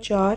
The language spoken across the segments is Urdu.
4,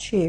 6,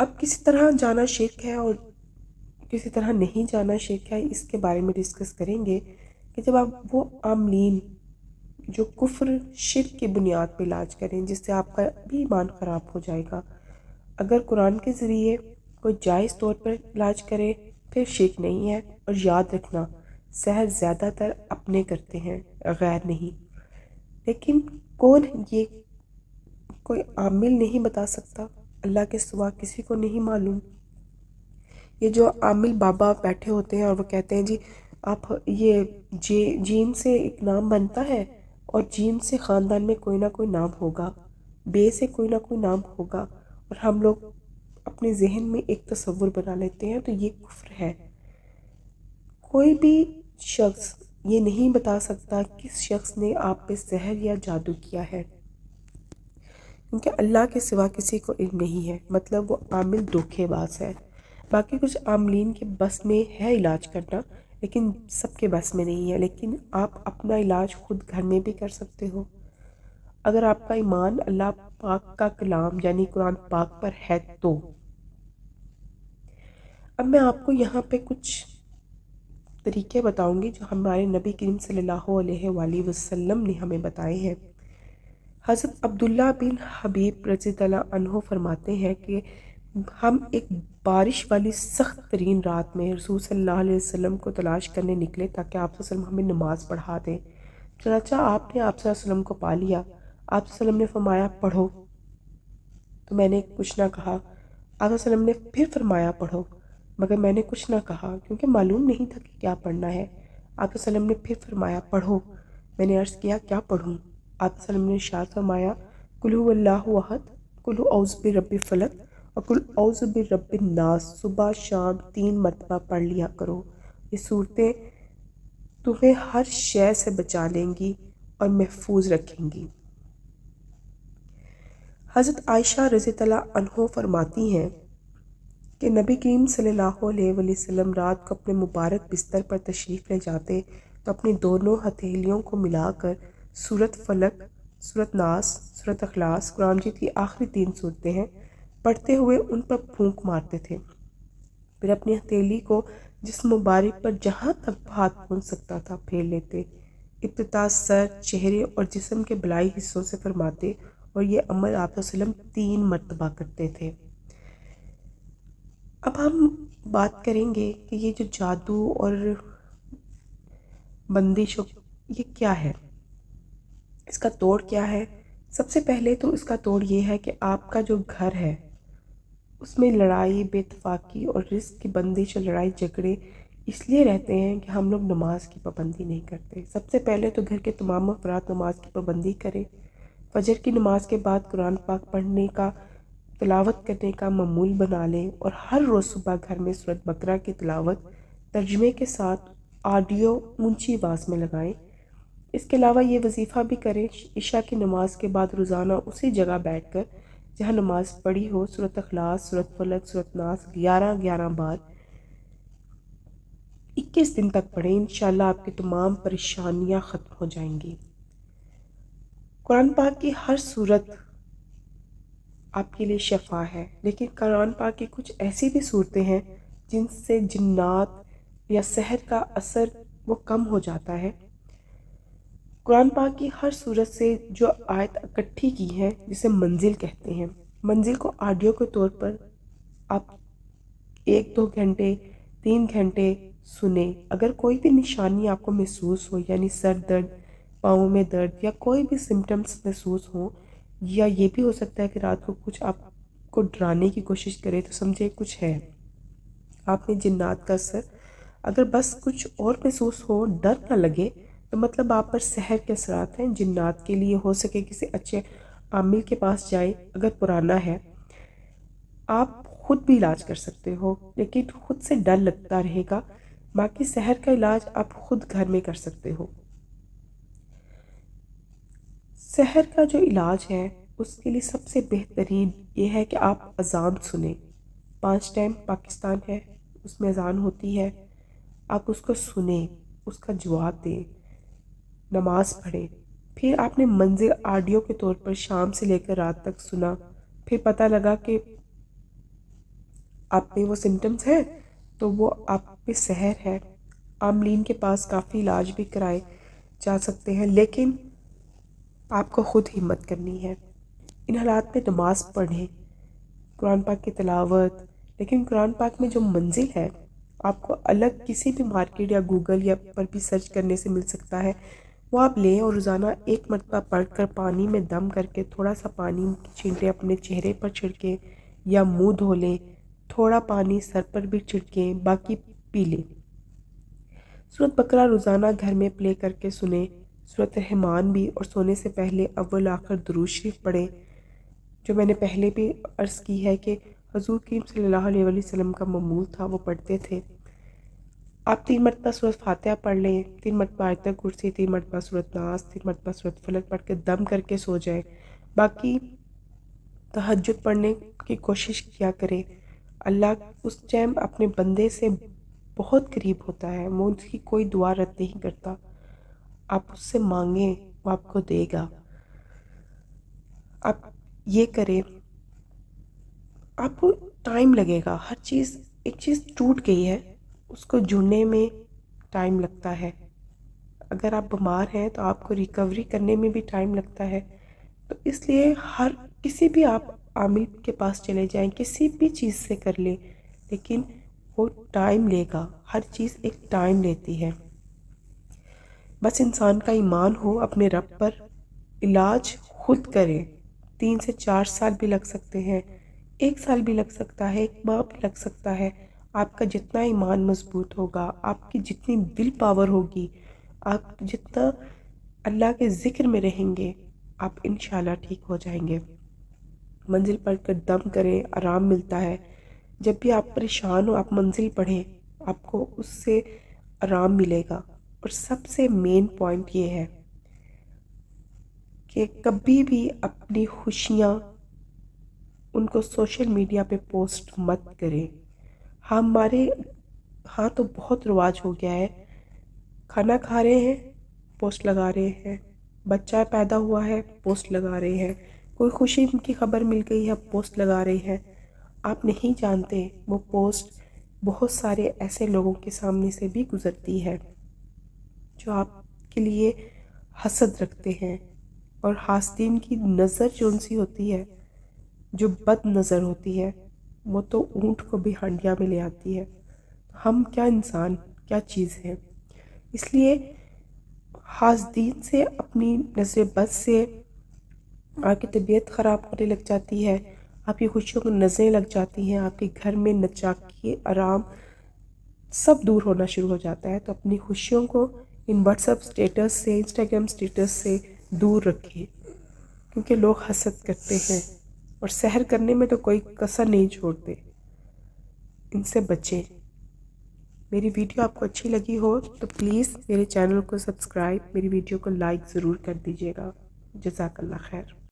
اب کسی طرح جانا شرک ہے اور کسی طرح نہیں جانا شرک ہے، اس کے بارے میں ڈسکس کریں گے کہ جب آپ وہ عاملین جو کفر شرک کی بنیاد پہ علاج کریں جس سے آپ کا بھی ایمان خراب ہو جائے گا، اگر قرآن کے ذریعے کوئی جائز طور پر علاج کرے پھر شرک نہیں ہے۔ اور یاد رکھنا، سحر زیادہ تر اپنے کرتے ہیں، غیر نہیں۔ لیکن کون یہ کوئی عامل نہیں بتا سکتا، اللہ کے سوا کسی کو نہیں معلوم۔ یہ جو عامل بابا بیٹھے ہوتے ہیں اور وہ کہتے ہیں جی آپ یہ جیم سے ایک نام بنتا ہے اور جیم سے خاندان میں کوئی نہ کوئی نام ہوگا، بے سے کوئی نہ کوئی نام ہوگا، اور ہم لوگ اپنے ذہن میں ایک تصور بنا لیتے ہیں، تو یہ کفر ہے۔ کوئی بھی شخص یہ نہیں بتا سکتا کس شخص نے آپ پہ سحر یا جادو کیا ہے، کیونکہ اللہ کے سوا کسی کو علم نہیں ہے، مطلب وہ عامل دھوکے باز ہے۔ باقی کچھ عاملین کے بس میں ہے علاج کرنا، لیکن سب کے بس میں نہیں ہے۔ لیکن آپ اپنا علاج خود گھر میں بھی کر سکتے ہو اگر آپ کا ایمان اللہ پاک کا کلام یعنی قرآن پاک پر ہے تو۔ اب میں آپ کو یہاں پہ کچھ طریقے بتاؤں گی جو ہمارے نبی کریم صلی اللہ علیہ وآلہ وسلم نے ہمیں بتائے ہیں۔ حضرت عبداللہ بن حبیب رضی اللہ عنہ فرماتے ہیں کہ ہم ایک بارش والی سخت ترین رات میں رسول صلی اللہ علیہ وسلم کو تلاش کرنے نکلے تاکہ آپ صلی اللہ علیہ وسلم ہمیں نماز پڑھا دیں۔ چنانچہ آپ نے آپ صلی اللہ علیہ وسلم کو پا لیا۔ آپ صلی اللہ علیہ وسلم نے فرمایا پڑھو، تو میں نے کچھ نہ کہا۔ آپ صلی اللہ علیہ وسلم نے پھر فرمایا پڑھو، مگر میں نے کچھ نہ کہا کیونکہ معلوم نہیں تھا کہ کیا پڑھنا ہے۔ آپ صلی اللہ علیہ وسلم نے پھر فرمایا پڑھو، میں نے عرض کیا کیا پڑھوں؟ آپ صلی اللہ علیہ وسلم نے ارشاد فرمایا قل هو اللہ احد، قل اعوذ برب الفلق اور قل اعوذ برب الناس، صبح شام 3 مرتبہ پڑھ لیا کرو۔ یہ صورتیں تمہیں ہر شے سے بچا لیں گی اور محفوظ رکھیں گی۔ حضرت عائشہ رضی اللہ عنہ فرماتی ہیں کہ نبی کریم صلی اللہ علیہ وآلہ وسلم رات کو اپنے مبارک بستر پر تشریف لے جاتے تو اپنی دونوں ہتھیلیوں کو ملا کر سورۃ فلق، سورۃ ناس، سورۃ اخلاص، قرآن مجید کی آخری 3 صورتیں ہیں پڑھتے ہوئے ان پر پھونک مارتے تھے، پھر اپنی ہتھیلی کو جسم مبارک پر جہاں تک ہاتھ پہنچ سکتا تھا پھیر لیتے۔ ابتدا سر، چہرے اور جسم کے بلائی حصوں سے فرماتے اور یہ عمل آپ صلی اللہ علیہ وسلم 3 مرتبہ کرتے تھے۔ اب ہم بات کریں گے کہ یہ جو جادو اور بندش یہ کیا ہے، اس کا توڑ کیا ہے۔ سب سے پہلے تو اس کا توڑ یہ ہے کہ آپ کا جو گھر ہے اس میں لڑائی، بے اتفاقی اور رزق کی بندش اور لڑائی جھگڑے اس لیے رہتے ہیں کہ ہم لوگ نماز کی پابندی نہیں کرتے۔ سب سے پہلے تو گھر کے تمام افراد نماز کی پابندی کریں، فجر کی نماز کے بعد قرآن پاک پڑھنے کا، تلاوت کرنے کا معمول بنا لیں، اور ہر روز صبح گھر میں سورۃ بقرہ کی تلاوت ترجمے کے ساتھ آڈیو اونچی آواز میں لگائیں۔ اس کے علاوہ یہ وظیفہ بھی کریں، عشاء کی نماز کے بعد روزانہ اسی جگہ بیٹھ کر جہاں نماز پڑھی ہو سورۃ اخلاص، سورۃ فلق، سورۃ ناس 11 بار 21 دن تک پڑھیں۔ انشاءاللہ آپ کی تمام پریشانیاں ختم ہو جائیں گی۔ قرآن پاک کی ہر صورت آپ کے لیے شفا ہے، لیکن قرآن پاک کی کچھ ایسی بھی صورتیں ہیں جن سے جنات یا سحر کا اثر وہ کم ہو جاتا ہے۔ قرآن پاک کی ہر صورت سے جو آیت اکٹھی کی ہے جسے منزل کہتے ہیں، منزل کو آڈیو کے طور پر آپ 1-2 گھنٹے 3 گھنٹے سنیں۔ اگر کوئی بھی نشانی آپ کو محسوس ہو، یعنی سر درد، پاؤں میں درد یا کوئی بھی سمٹمز محسوس ہوں، یا یہ بھی ہو سکتا ہے کہ رات کو کچھ آپ کو ڈرانے کی کوشش کرے تو سمجھے کچھ ہے، آپ نے جنات کا اثر۔ اگر بس کچھ اور محسوس ہو، ڈر نہ لگے، تو مطلب آپ پر سحر کے اثرات ہیں۔ جنات کے لیے ہو سکے کسی اچھے عامل کے پاس جائیں، اگر پرانا ہے۔ آپ خود بھی علاج کر سکتے ہو، لیکن خود سے ڈر لگتا رہے گا۔ باقی سحر کا علاج آپ خود گھر میں کر سکتے ہو۔ سحر کا جو علاج ہے اس کے لیے سب سے بہترین یہ ہے کہ آپ اذان سنیں۔ 5 ٹائم پاکستان ہے، اس میں اذان ہوتی ہے، آپ اس کو سنیں، اس کا جواب دیں، نماز پڑھیں۔ پھر آپ نے منزل آڈیو کے طور پر شام سے لے کر رات تک سنا، پھر پتہ لگا کہ آپ میں وہ سمٹمز ہیں تو وہ آپ پہ سحر ہے. عاملین کے پاس کافی علاج بھی کرائے جا سکتے ہیں، لیکن آپ کو خود ہمت کرنی ہے. ان حالات میں نماز پڑھیں، قرآن پاک کی تلاوت. لیکن قرآن پاک میں جو منزل ہے آپ کو الگ کسی بھی مارکیٹ یا گوگل یا پر بھی سرچ کرنے سے مل سکتا ہے، وہ آپ لیں اور روزانہ 1 مرتبہ پڑھ کر پانی میں دم کر کے تھوڑا سا پانی کی چھینٹے اپنے چہرے پر چھڑکیں یا منہ دھو لیں. تھوڑا پانی سر پر بھی چھڑکیں، باقی پی لیں. سورۃ بقرہ روزانہ گھر میں پلے کر کے سنیں. سورۃ رحمان بھی، اور سونے سے پہلے اول آخر درود شریف پڑھیں. جو میں نے پہلے بھی عرض کی ہے کہ حضور کریم صلی اللہ علیہ وسلم کا معمول تھا، وہ پڑھتے تھے. آپ 3 مرتبہ سورۃ فاتحہ پڑھ لیں، 3 مرتبہ آیت کرسی، 3 مرتبہ سورۃ ناس، 3 مرتبہ سورۃ فلق پڑھ کے دم کر کے سو جائیں. باقی تہجد پڑھنے کی کوشش کیا کریں. اللہ اس ٹائم اپنے بندے سے بہت قریب ہوتا ہے، وہ اس کی کوئی دعا رد نہیں کرتا. آپ اس سے مانگیں، وہ آپ کو دے گا. آپ یہ کریں. آپ کو ٹائم لگے گا. ہر چیز، ایک چیز ٹوٹ گئی ہے اس کو جڑنے میں ٹائم لگتا ہے. اگر آپ بیمار ہیں تو آپ کو ریکوری کرنے میں بھی ٹائم لگتا ہے. تو اس لیے ہر کسی بھی آپ عامل کے پاس چلے جائیں، کسی بھی چیز سے کر لیں، لیکن وہ ٹائم لے گا. ہر چیز ایک ٹائم لیتی ہے. بس انسان کا ایمان ہو اپنے رب پر. علاج خود کریں. 3 سے 4 سال بھی لگ سکتے ہیں، 1 سال بھی لگ سکتا ہے، 1 ماہ بھی لگ سکتا ہے. آپ کا جتنا ایمان مضبوط ہوگا، آپ کی جتنی ول پاور ہوگی، آپ جتنا اللہ کے ذکر میں رہیں گے، آپ انشاءاللہ ٹھیک ہو جائیں گے. منزل پڑھ کر دم کریں، آرام ملتا ہے. جب بھی آپ پریشان ہو آپ منزل پڑھیں، آپ کو اس سے آرام ملے گا. اور سب سے مین پوائنٹ یہ ہے کہ کبھی بھی اپنی خوشیاں ان کو سوشل میڈیا پہ پوسٹ مت کریں. ہمارے ہاں تو بہت رواج ہو گیا ہے، کھانا کھا رہے ہیں پوسٹ لگا رہے ہیں، بچہ پیدا ہوا ہے پوسٹ لگا رہے ہیں، کوئی خوشی کی خبر مل گئی ہے پوسٹ لگا رہے ہیں. آپ نہیں جانتے وہ پوسٹ بہت سارے ایسے لوگوں کے سامنے سے بھی گزرتی ہے جو آپ کے لیے حسد رکھتے ہیں. اور حاسدین کی نظر جون سی ہوتی ہے، جو بد نظر ہوتی ہے، وہ تو اونٹ کو بھی ہنڈیا میں لے آتی ہے. ہم کیا انسان، کیا چیز ہے. اس لیے حاسدین سے، اپنی نظر بد سے آپ کی طبیعت خراب ہونے لگ جاتی ہے، آپ کی خوشیوں کو نظریں لگ جاتی ہیں، آپ کے گھر میں نچاکی آرام سب دور ہونا شروع ہو جاتا ہے. تو اپنی خوشیوں کو ان واٹس ایپ سٹیٹس سے، انسٹاگرام سٹیٹس سے دور رکھیں، کیونکہ لوگ حسد کرتے ہیں اور سحر کرنے میں تو کوئی کسر نہیں چھوڑتے. ان سے بچیں. میری ویڈیو آپ کو اچھی لگی ہو تو پلیز میرے چینل کو سبسکرائب، میری ویڈیو کو لائک ضرور کر دیجیے گا. جزاک اللہ خیر.